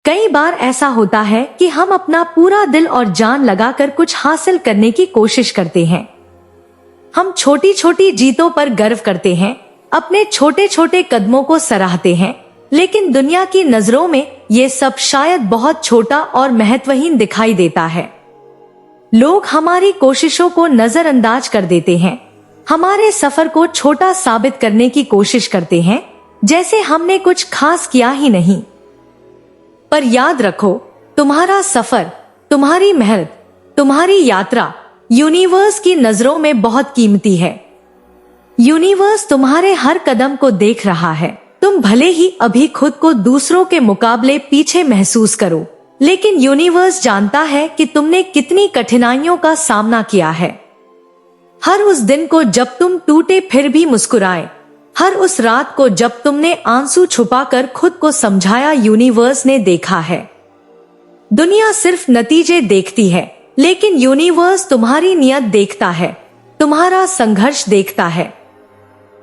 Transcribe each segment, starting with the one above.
कई बार ऐसा होता है कि हम अपना पूरा दिल और जान लगाकर कुछ हासिल करने की कोशिश करते हैं। हम छोटी छोटी जीतों पर गर्व करते हैं, अपने छोटे छोटे कदमों को सराहते हैं, लेकिन दुनिया की नजरों में ये सब शायद बहुत छोटा और महत्वहीन दिखाई देता है। लोग हमारी कोशिशों को नजरअंदाज कर देते हैं, हमारे सफर को छोटा साबित करने की कोशिश करते हैं, जैसे हमने कुछ खास किया ही नहीं। पर याद रखो, तुम्हारा सफर, तुम्हारी मेहनत, तुम्हारी यात्रा यूनिवर्स की नजरों में बहुत कीमती है। यूनिवर्स तुम्हारे हर कदम को देख रहा है। तुम भले ही अभी खुद को दूसरों के मुकाबले पीछे महसूस करो, लेकिन यूनिवर्स जानता है कि तुमने कितनी कठिनाइयों का सामना किया है। हर उस दिन को जब तुम टूटे फिर भी मुस्कुराए, हर उस रात को जब तुमने आंसू छुपाकर खुद को समझाया, यूनिवर्स ने देखा है। दुनिया सिर्फ नतीजे देखती है, लेकिन यूनिवर्स तुम्हारी नियत देखता है, तुम्हारा संघर्ष देखता है।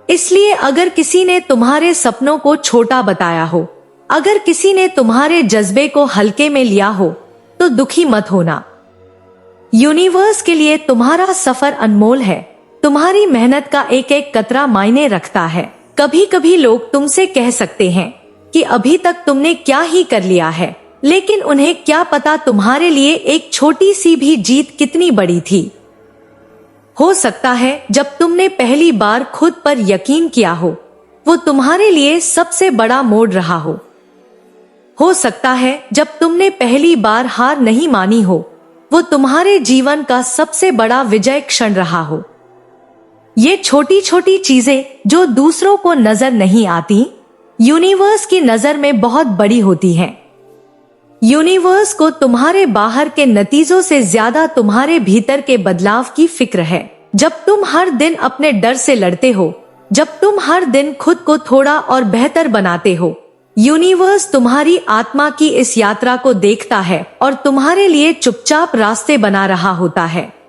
इसलिए अगर किसी ने तुम्हारे सपनों को छोटा बताया हो, अगर किसी ने तुम्हारे जज्बे को हल्के में लिया हो, तो दुखी मत होना। यूनिवर्स के लिए तुम्हारा सफर अनमोल है। तुम्हारी मेहनत का एक एक कतरा मायने रखता है। कभी कभी लोग तुमसे कह सकते हैं कि अभी तक तुमने क्या ही कर लिया है, लेकिन उन्हें क्या पता तुम्हारे लिए एक छोटी सी भी जीत कितनी बड़ी थी। हो सकता है जब तुमने पहली बार खुद पर यकीन किया हो, वो तुम्हारे लिए सबसे बड़ा मोड़ रहा हो सकता है जब तुमने पहली बार हार नहीं मानी हो, वो तुम्हारे जीवन का सबसे बड़ा विजय क्षण रहा हो। ये छोटी छोटी चीजें जो दूसरों को नजर नहीं आती, यूनिवर्स की नजर में बहुत बड़ी होती हैं। यूनिवर्स को तुम्हारे बाहर के नतीजों से ज्यादा तुम्हारे भीतर के बदलाव की फिक्र है। जब तुम हर दिन अपने डर से लड़ते हो, जब तुम हर दिन खुद को थोड़ा और बेहतर बनाते हो, यूनिवर्स तुम्हारी आत्मा की इस यात्रा को देखता है और तुम्हारे लिए चुपचाप रास्ते बना रहा होता है।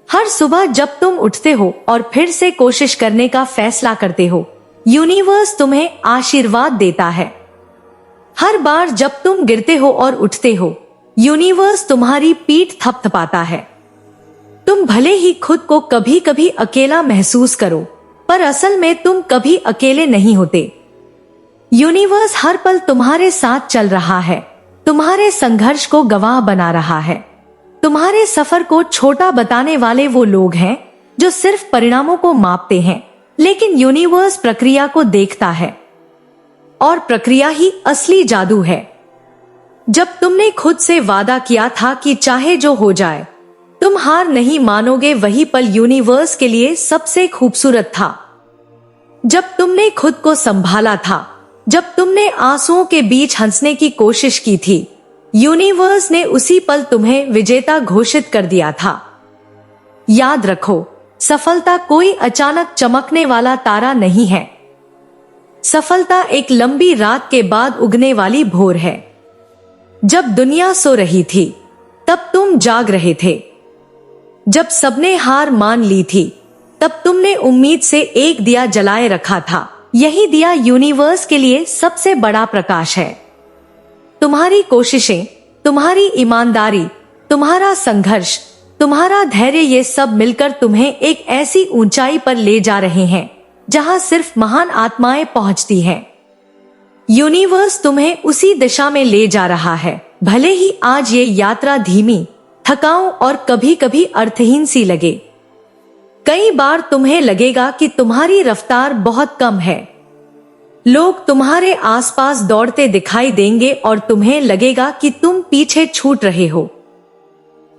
हर सुबह जब तुम उठते हो और फिर से कोशिश करने का फैसला करते हो, यूनिवर्स तुम्हें आशीर्वाद देता है। हर बार जब तुम गिरते हो और उठते हो, यूनिवर्स तुम्हारी पीठ थपथपाता है। तुम भले ही खुद को कभी कभी अकेला महसूस करो, पर असल में तुम कभी अकेले नहीं होते। यूनिवर्स हर पल तुम्हारे साथ चल रहा है, तुम्हारे संघर्ष को गवाह बना रहा है। तुम्हारे सफर को छोटा बताने वाले वो लोग हैं जो सिर्फ परिणामों को मापते हैं, लेकिन यूनिवर्स प्रक्रिया को देखता है, और प्रक्रिया ही असली जादू है। जब तुमने खुद से वादा किया था कि चाहे जो हो जाए तुम हार नहीं मानोगे, वही पल यूनिवर्स के लिए सबसे खूबसूरत था। जब तुमने खुद को संभाला था, जब तुमने आंसुओं के बीच हंसने की कोशिश की थी, यूनिवर्स ने उसी पल तुम्हें विजेता घोषित कर दिया था। याद रखो, सफलता कोई अचानक चमकने वाला तारा नहीं है। सफलता एक लंबी रात के बाद उगने वाली भोर है। जब दुनिया सो रही थी, तब तुम जाग रहे थे। जब सबने हार मान ली थी, तब तुमने उम्मीद से एक दिया जलाए रखा था। यही दिया यूनिवर्स के लिए सबसे बड़ा प्रकाश है। तुम्हारी कोशिशें, तुम्हारी ईमानदारी, तुम्हारा संघर्ष, तुम्हारा धैर्य, ये सब मिलकर तुम्हें एक ऐसी ऊंचाई पर ले जा रहे हैं जहां सिर्फ महान आत्माएं पहुंचती हैं। यूनिवर्स तुम्हें उसी दिशा में ले जा रहा है। भले ही आज ये यात्रा धीमी, थकाऊ और कभी कभी अर्थहीन सी लगे। कई बार तुम्हें लगेगा कि तुम्हारी रफ्तार बहुत कम है। लोग तुम्हारे आसपास दौड़ते दिखाई देंगे और तुम्हें लगेगा कि तुम पीछे छूट रहे हो।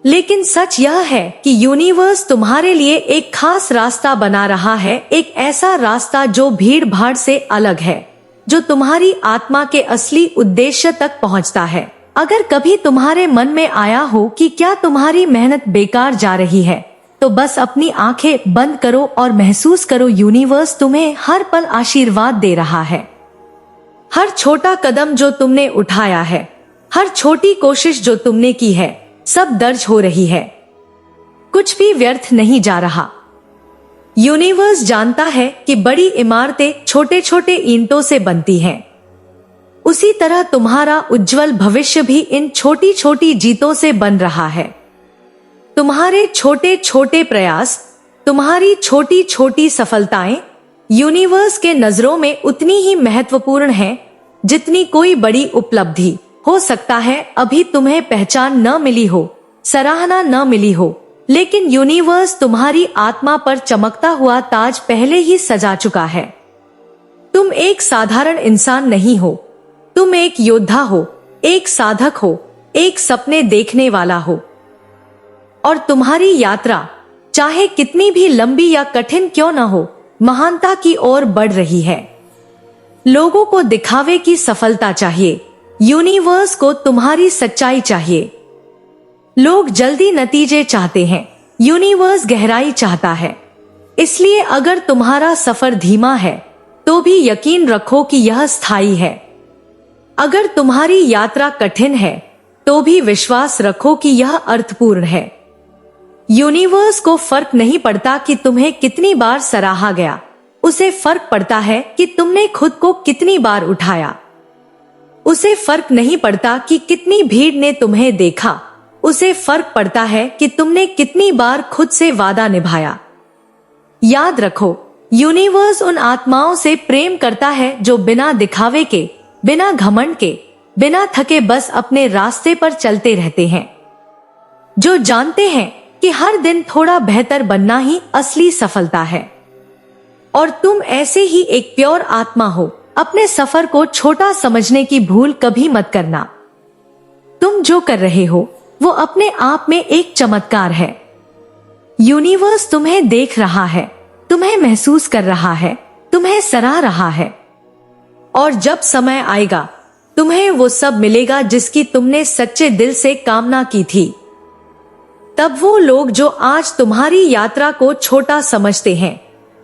लेकिन सच यह है कि यूनिवर्स तुम्हारे लिए एक खास रास्ता बना रहा है, एक ऐसा रास्ता जो भीड़ भाड़ से अलग है, जो तुम्हारी आत्मा के असली उद्देश्य तक पहुंचता है। अगर कभी तुम्हारे मन में आया हो कि क्या तुम्हारी मेहनत बेकार जा रही है, तो बस अपनी आंखें बंद करो और महसूस करो, यूनिवर्स तुम्हें हर पल आशीर्वाद दे रहा है। हर छोटा कदम जो तुमने उठाया है, हर छोटी कोशिश जो तुमने की है, सब दर्ज हो रही है। कुछ भी व्यर्थ नहीं जा रहा। यूनिवर्स जानता है कि बड़ी इमारतें छोटे छोटे ईंटों से बनती हैं। उसी तरह तुम्हारा उज्जवल भविष्य भी इन छोटी छोटी जीतों से बन रहा है। तुम्हारे छोटे छोटे प्रयास, तुम्हारी छोटी छोटी सफलताएं यूनिवर्स के नजरों में उतनी ही महत्वपूर्ण हैं जितनी कोई बड़ी उपलब्धि। हो सकता है अभी तुम्हें पहचान न मिली हो, सराहना न मिली हो, लेकिन यूनिवर्स तुम्हारी आत्मा पर चमकता हुआ ताज पहले ही सजा चुका है। तुम एक साधारण इंसान नहीं हो, तुम एक योद्धा हो, एक साधक हो, एक सपने देखने वाला हो। और तुम्हारी यात्रा चाहे कितनी भी लंबी या कठिन क्यों न हो, महानता की ओर बढ़ रही है। लोगों को दिखावे की सफलता चाहिए, यूनिवर्स को तुम्हारी सच्चाई चाहिए। लोग जल्दी नतीजे चाहते हैं, यूनिवर्स गहराई चाहता है। इसलिए अगर तुम्हारा सफर धीमा है तो भी यकीन रखो कि यह स्थायी है। अगर तुम्हारी यात्रा कठिन है तो भी विश्वास रखो कि यह अर्थपूर्ण है। यूनिवर्स को फर्क नहीं पड़ता कि तुम्हें कितनी बार सराहा गया, उसे फर्क पड़ता है कि तुमने खुद को कितनी बार उठाया। उसे फर्क नहीं पड़ता कि कितनी भीड़ ने तुम्हें देखा, उसे फर्क पड़ता है कि तुमने कितनी बार खुद से वादा निभाया। याद रखो, यूनिवर्स उन आत्माओं से प्रेम करता है जो बिना दिखावे के, बिना घमंड के, बिना थके बस अपने रास्ते पर चलते रहते हैं। जो जानते हैं कि हर दिन थोड़ा बेहतर बनना ही असली सफलता है। और तुम ऐसे ही एक प्योर आत्मा हो। अपने सफर को छोटा समझने की भूल कभी मत करना। तुम जो कर रहे हो वो अपने आप में एक चमत्कार है। यूनिवर्स तुम्हें देख रहा है, तुम्हें महसूस कर रहा है, तुम्हें सराह रहा है। और जब समय आएगा तुम्हें वो सब मिलेगा जिसकी तुमने सच्चे दिल से कामना की थी। तब वो लोग जो आज तुम्हारी यात्रा को छोटा समझते हैं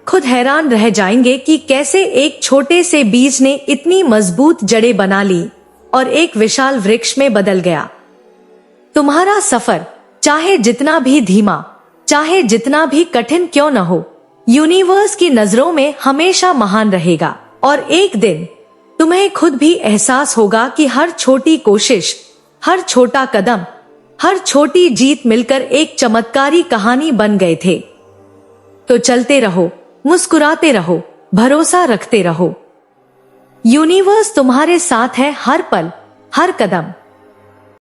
खुद हैरान रह जाएंगे कि कैसे एक छोटे से बीज ने इतनी मजबूत जड़ें बना ली और एक विशाल वृक्ष में बदल गया। तुम्हारा सफर चाहे जितना भी धीमा, चाहे जितना भी कठिन क्यों न हो, यूनिवर्स की नजरों में हमेशा महान रहेगा। और एक दिन तुम्हें खुद भी एहसास होगा कि हर छोटी कोशिश, हर छोटा कदम, हर छोटी जीत मिलकर एक चमत्कारी कहानी बन गए थे। तो चलते रहो, मुस्कुराते रहो, भरोसा रखते रहो। यूनिवर्स तुम्हारे साथ है हर पल, हर कदम।